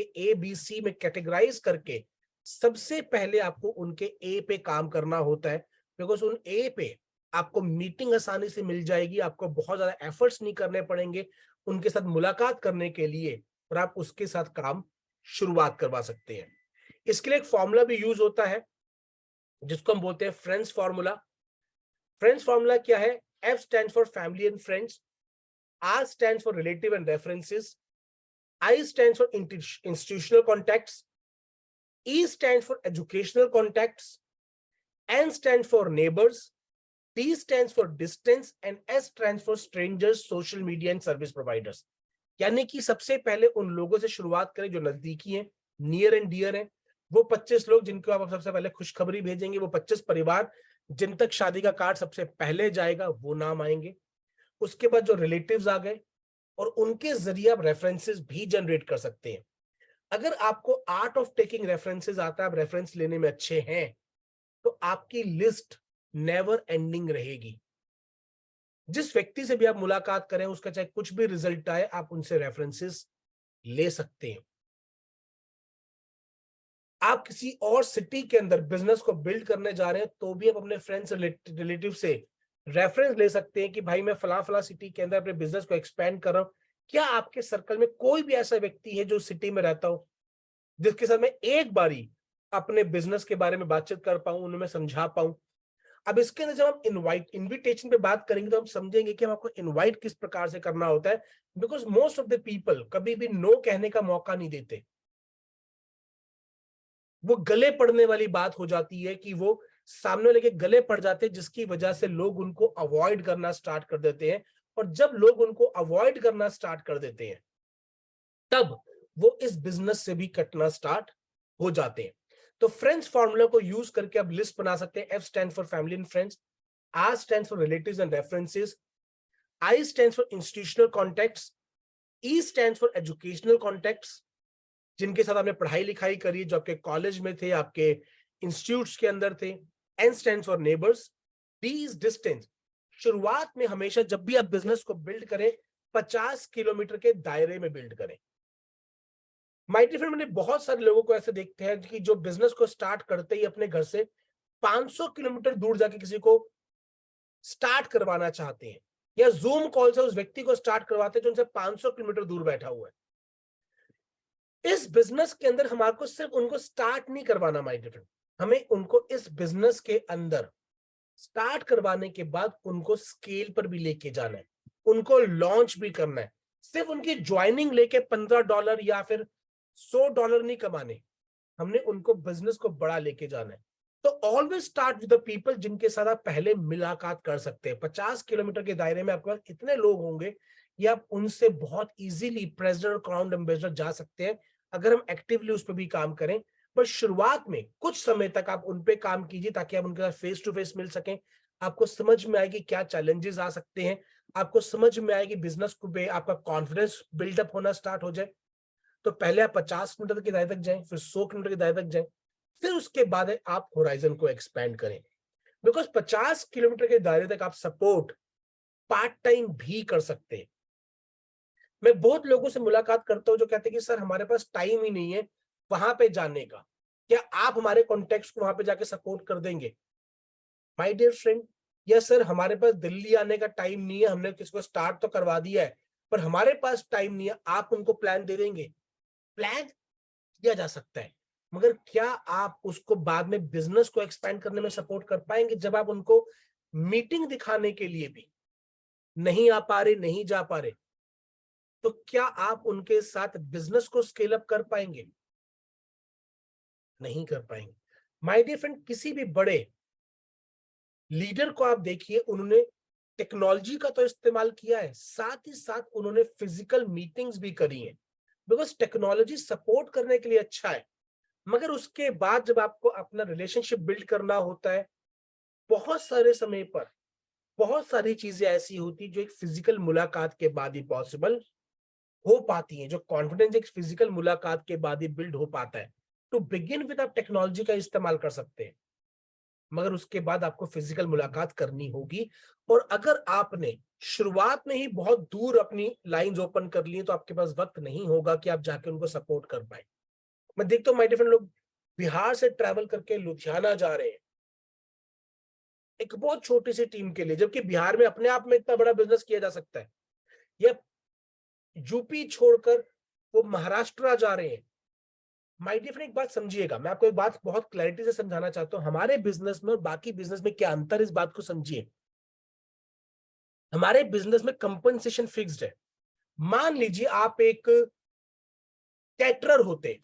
A B C में categorise करके सबसे पहले आपको उनके ए पे काम करना होता है, बिकॉज उन ए पे आपको मीटिंग आसानी से मिल जाएगी, आपको बहुत ज्यादा एफर्ट्स नहीं करने पड़ेंगे उनके साथ मुलाकात करने के लिए, और आप उसके साथ काम शुरुआत करवा सकते हैं। इसके लिए एक फॉर्मूला भी यूज होता है जिसको हम बोलते हैं फ्रेंड्स फॉर्मूला। फ्रेंड्स फॉर्मूला क्या है? F stands for family and friends, R stands for relative and references, I stands for institutional contacts, E stands for educational contacts, N stands for neighbors, D stands for distance, and S stands for strangers, social media and service providers. यानी कि सबसे पहले उन लोगों से शुरुआत करें जो नजदीकी हैं, नियर एंड डियर हैं, वो 25 लोग जिनको आप सबसे पहले खुशखबरी भेजेंगे, वो 25 परिवार जिन तक शादी का कार्ड सबसे पहले जाएगा वो नाम आएंगे। उसके बाद जो रिलेटिव्स आ गए, और उनके जरिए आप रेफरेंसेस भी जनरेट कर सकते हैं। अगर आपको आर्ट ऑफ टेकिंग रेफरेंसेस आता है, आप रेफरेंस लेने में अच्छे हैं, तो आपकी लिस्ट नेवर एंडिंग रहेगी। जिस व्यक्ति से भी आप मुलाकात करें, उसका चाहे कुछ भी रिजल्ट आए, आप उनसे रेफरेंसेस ले सकते हैं। आप किसी और सिटी के अंदर बिजनेस को बिल्ड करने जा रहे हैं, तो भी आप अपने फ्रेंड्स रिलेटिव से रेफरेंस ले सकते हैं कि भाई मैं फला फला सिटी के अंदर अपने बिजनेस को एक्सपेंड कर रहा हूं, क्या आपके सर्कल में कोई भी ऐसा व्यक्ति है जो सिटी में रहता हो, जिसके साथ मैं एक बारी अपने बिजनेस के बारे में बातचीत कर पाऊं, उन्हें मैं समझा पाऊं। अब इसके अंदर जब हम इनविटेशन पे बात करेंगे, तो हम समझेंगे कि हम आपको इनवाइट किस प्रकार से करना होता है, because most of the people कभी भी नो कहने का मौका नहीं देते। वो गले पड़ने वाली बात हो जाती है कि वो सामने वाले के गले पड़ जाते हैं, जिसकी वजह से लोग उनको अवॉइड करना स्टार्ट कर देते हैं। और जब लोग उनको अवॉइड करना स्टार्ट कर देते हैं, तब वो इस बिजनेस से भी कटना स्टार्ट हो जाते हैं। तो फ्रेंड्स फॉर्मूला को यूज करके आप लिस्ट बना सकते हैं। F stand for family and friends, R stand for relatives and references, I stand for institutional contacts, E stand for educational contacts, जिनके साथ आपने पढ़ाई लिखाई करी, जो आपके कॉलेज में थे, आपके इंस्टीट्यूट्स के अंदर थे। N stand for neighbours, D is distance. शुरुआत में हमेशा जब भी आप बिजनेस को बिल्ड करें, 50 किलोमीटर के दायरे में बिल्ड करें। माय डियर फ्रेंड, मैंने बहुत सारे लोगों को ऐसे देखते हैं कि जो बिजनेस को स्टार्ट करते ही अपने घर से 500 किलोमीटर दूर जाके किसी को स्टार्ट करवाना चाहते हैं, या जूम कॉल से उस व्यक्ति को स्टार्ट करवाते हैं जो उनसे 500 किलोमीटर दूर बैठा हुआ है। इस बिजनेस के अंदर हमारे को सिर्फ उनको स्टार्ट नहीं करवाना माय डियर फ्रेंड, हमें उनको इस बिजनेस के अंदर स्टार्ट करवाने के बाद उनको स्केल पर भी लेके जाना है, उनको लॉन्च भी करना है। सिर्फ उनकी ज्वाइनिंग लेके $15 या फिर $100 नहीं कमाने, हमने उनको बिजनेस को बड़ा लेके जाना है। तो always start with the people जिनके साथ आप पहले मुलाकात कर सकते हैं। 50 किलोमीटर के दायरे में आपके पास इतने लोग होंगे, या आप उनसे बहुत इजीली प्रेसिडेंट और क्राउन एम्बेसडर जा सकते हैं, अगर हम एक्टिवली उस पर भी काम करें। पर शुरुआत में कुछ समय तक आप उन पे काम कीजिए, ताकि आप उनके साथ फेस टू फेस मिल सकें। आपको समझ में आएगी क्या चैलेंजेस आ सकते हैं, आपको समझ में आएगी बिजनेस को पे आपका कॉन्फिडेंस बिल्डअप होना स्टार्ट हो जाए। तो पहले आप 50 किलोमीटर के दायरे तक जाएं, फिर 100 किलोमीटर के दायरे तक जाएं, फिर उसके बाद आप होराइजन को एक्सपेंड करें। बिकॉज 50 किलोमीटर के दायरे तक आप सपोर्ट पार्ट टाइम भी कर सकते हैं। मैं बहुत लोगों से मुलाकात करता हूं जो कहते हैं कि सर हमारे पास टाइम ही नहीं है वहां पे जाने का, क्या आप हमारे कॉन्टेक्ट्स को वहां पे जाके सपोर्ट कर देंगे? My dear friend, yes sir, हमारे पास दिल्ली आने का टाइम नहीं है, हमने किसको स्टार्ट तो करवा दिया है, पर हमारे पास टाइम नहीं है। आप उनको प्लान दे देंगे? प्लान किया जा सकता है, मगर क्या आप उसको बाद में बिजनेस को एक्सपेंड करने में सपोर्ट कर पाएंगे? जब आप उनको मीटिंग दिखाने के लिए भी नहीं आ पा रहे, नहीं जा पा रहे, तो क्या आप उनके साथ बिजनेस को स्केल अप कर पाएंगे? नहीं कर पाएंगे। माय डियर फ्रेंड, किसी भी बड़े लीडर को आप देखिए, उन्होंने टेक्नोलॉजी का तो इस्तेमाल किया है, साथ ही साथ उन्होंने फिजिकल मीटिंग्स भी करी हैं, बिकॉज टेक्नोलॉजी सपोर्ट करने के लिए अच्छा है, मगर उसके बाद जब आपको अपना रिलेशनशिप बिल्ड करना होता है, बहुत सारे समय पर बहुत सारी चीजें ऐसी होती जो एक फिजिकल मुलाकात के बाद ही पॉसिबल हो पाती हैं। जो कॉन्फिडेंस एक फिजिकल मुलाकात के बाद ही बिल्ड हो पाता है। टू बिगिन विद आप टेक्नोलॉजी का इस्तेमाल कर सकते हैं, मगर उसके बाद आपको फिजिकल मुलाकात करनी होगी। और अगर आपने शुरुआत में ही बहुत दूर अपनी लाइंस ओपन कर ली तो आपके पास वक्त नहीं होगा कि आप जाके उनको सपोर्ट कर पाए। मैं देखता हूँ माय डिफरेंट लोग बिहार से ट्रैवल करके लुधियाना जा रहे हैं एक बहुत छोटी सी टीम के लिए, जबकि बिहार में अपने आप में इतना बड़ा बिजनेस किया जा सकता है। या यूपी छोड़कर वो महाराष्ट्र जा रहे हैं। माय डियर फ्रेंड, एक बात समझिएगा, मैं आपको एक बात बहुत क्लैरिटी से समझाना चाहता हूँ, हमारे बिजनेस में और बाकी बिजनेस में क्या अंतर, इस बात को समझिए। हमारे बिजनेस में कंपनसेशन फिक्स्ड है। मान लीजिए आप एक कैटरर होते,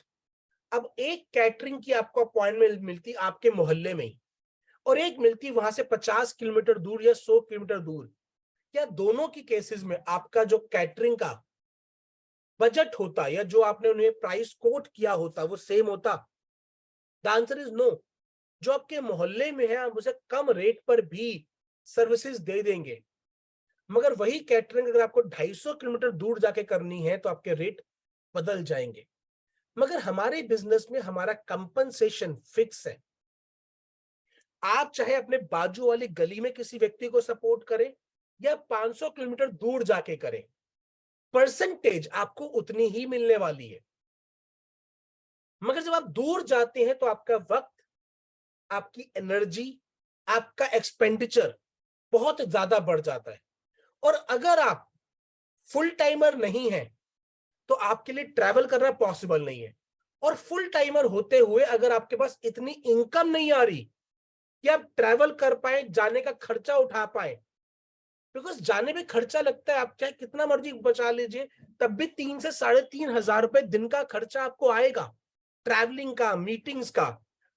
अब एक कैटरिंग की आपको अपॉइंटमेंट मिलती आपके मोहल्ले में ही, और एक मिलती वहां से 50 किलोमीटर दूर या 100 किलोमीटर दूर। क्या दोनों की केसेस में आपका जो कैटरिंग का बजट होता या जो आपने उन्हें प्राइस कोट किया होता वो सेम होता? The answer is no. जो आपके मोहल्ले में है आप उसे कम रेट पर भी सर्विसेज दे देंगे, मगर वही कैटरिंग अगर आपको 250 किलोमीटर दूर जाके करनी है तो आपके रेट बदल जाएंगे। मगर हमारे बिजनेस में हमारा कंपनसेशन फिक्स है। आप चाहे अपने बाजू वाली गली में किसी व्यक्ति को सपोर्ट करें या 500 किलोमीटर दूर जाके करें, परसेंटेज आपको उतनी ही मिलने वाली है। मगर जब आप दूर जाते हैं तो आपका वक्त, आपकी एनर्जी, आपका एक्सपेंडिचर बहुत ज्यादा बढ़ जाता है। और अगर आप फुल टाइमर नहीं है तो आपके लिए ट्रैवल करना पॉसिबल नहीं है। और फुल टाइमर होते हुए अगर आपके पास इतनी इनकम नहीं आ रही कि आप ट्रैवल कर पाए, जाने का खर्चा उठा पाए, बिकॉज जाने में खर्चा लगता है, आप चाहे कितना मर्जी बचा लीजिए तब भी 3 से 3,500 रुपए दिन का खर्चा आपको आएगा, ट्रैवलिंग का, मीटिंग्स का।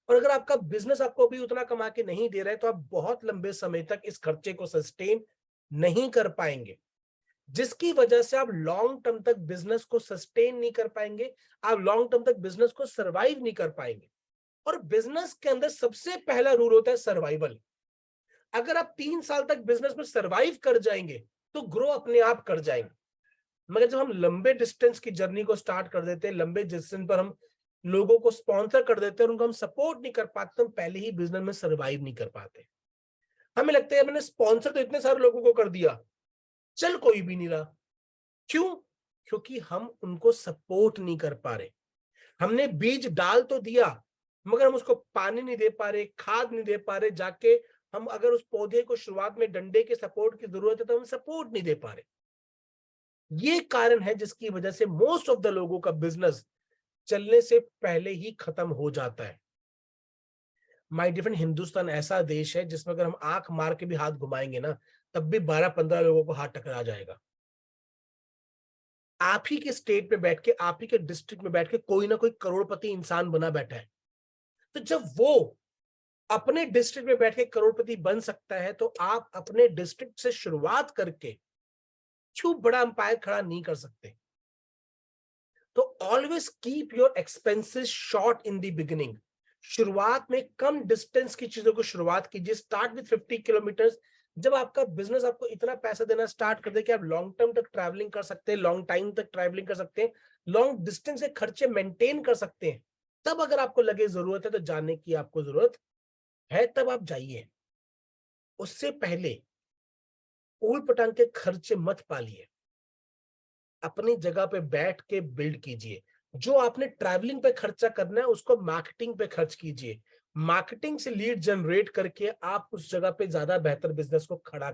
और अगर आपका बिजनेस आपको भी उतना कमा के नहीं दे रहा है तो आप बहुत लंबे समय तक इस खर्चे को सस्टेन नहीं कर पाएंगे, जिसकी वजह से आप लॉन्ग टर्म तक बिजनेस को सस्टेन नहीं कर पाएंगे, आप लॉन्ग टर्म तक बिजनेस को सर्वाइव नहीं कर पाएंगे। और बिजनेस के अंदर सबसे पहला रूल होता है सर्वाइवल। अगर आप 3 साल तक बिजनेस में सर्वाइव कर जाएंगे तो ग्रो अपने आप कर जाएंगे। मगर जब हम लंबे डिस्टेंस की जर्नी को स्टार्ट कर देते हैं, लंबे डिस्टेंस पर हम लोगों को स्पॉन्सर कर देते हैं और उनको हम सपोर्ट नहीं कर पाते, तो हम पहले ही बिजनेस में सर्वाइव नहीं कर पाते। हमें लगता है मैंने स्पॉन्सर तो इतने सारे लोगों को कर दिया, चल कोई भी नहीं रहा। क्यों? क्योंकि हम उनको सपोर्ट नहीं कर पा रहे। हमने बीज डाल तो दिया मगर हम उसको पानी नहीं दे पा रहे, खाद नहीं दे पा रहे, जाके हम अगर उस पौधे को शुरुआत में डंडे के सपोर्ट की जरूरत है तो हम सपोर्ट नहीं दे पा रहे। ये कारण है जिसकी वजह से मोस्ट ऑफ द लोगों का बिजनेस चलने से पहले ही खत्म हो जाता है। माय डिफरेंट, हिंदुस्तान ऐसा देश है जिसमें अगर हम आंख मार के भी हाथ घुमाएंगे ना तब भी 12-15 लोगों को हाथ टकरा जाएगा। आप ही के स्टेट में बैठ के, आप ही के डिस्ट्रिक्ट में बैठ के कोई ना कोई करोड़पति इंसान बना बैठा है। तो जब वो अपने डिस्ट्रिक्ट में बैठ के करोड़पति बन सकता है तो आप अपने डिस्ट्रिक्ट से शुरुआत करके क्यों बड़ा अंपायर खड़ा नहीं कर सकते? तो always keep your expenses short in the beginning. शुरुआत में कम डिस्टेंस की चीजों को शुरुआत कीजिए, स्टार्ट विद 50 किलोमीटर। जब आपका बिजनेस आपको इतना पैसा देना स्टार्ट कर दे कि आप लॉन्ग टर्म तक ट्रैवलिंग कर सकते हैं, लॉन्ग टाइम तक ट्रैवलिंग कर सकते हैं, लॉन्ग डिस्टेंस के खर्चे मेंटेन कर सकते हैं, तब अगर आपको लगे जरूरत है तो जाने की आपको जरूरत है, तब आप जाइए। उससे पहले ऊल पटांग के खर्चे मत पालिए, अपनी जगह पे बैठ के बिल्ड कीजिए। जो आपने ट्रैवलिंग पे खर्चा करना है उसको मार्केटिंग पे खर्च कीजिए। मार्केटिंग से लीड जनरेट करके आप उस जगह पे ज्यादा बेहतर बिजनेस को खड़ा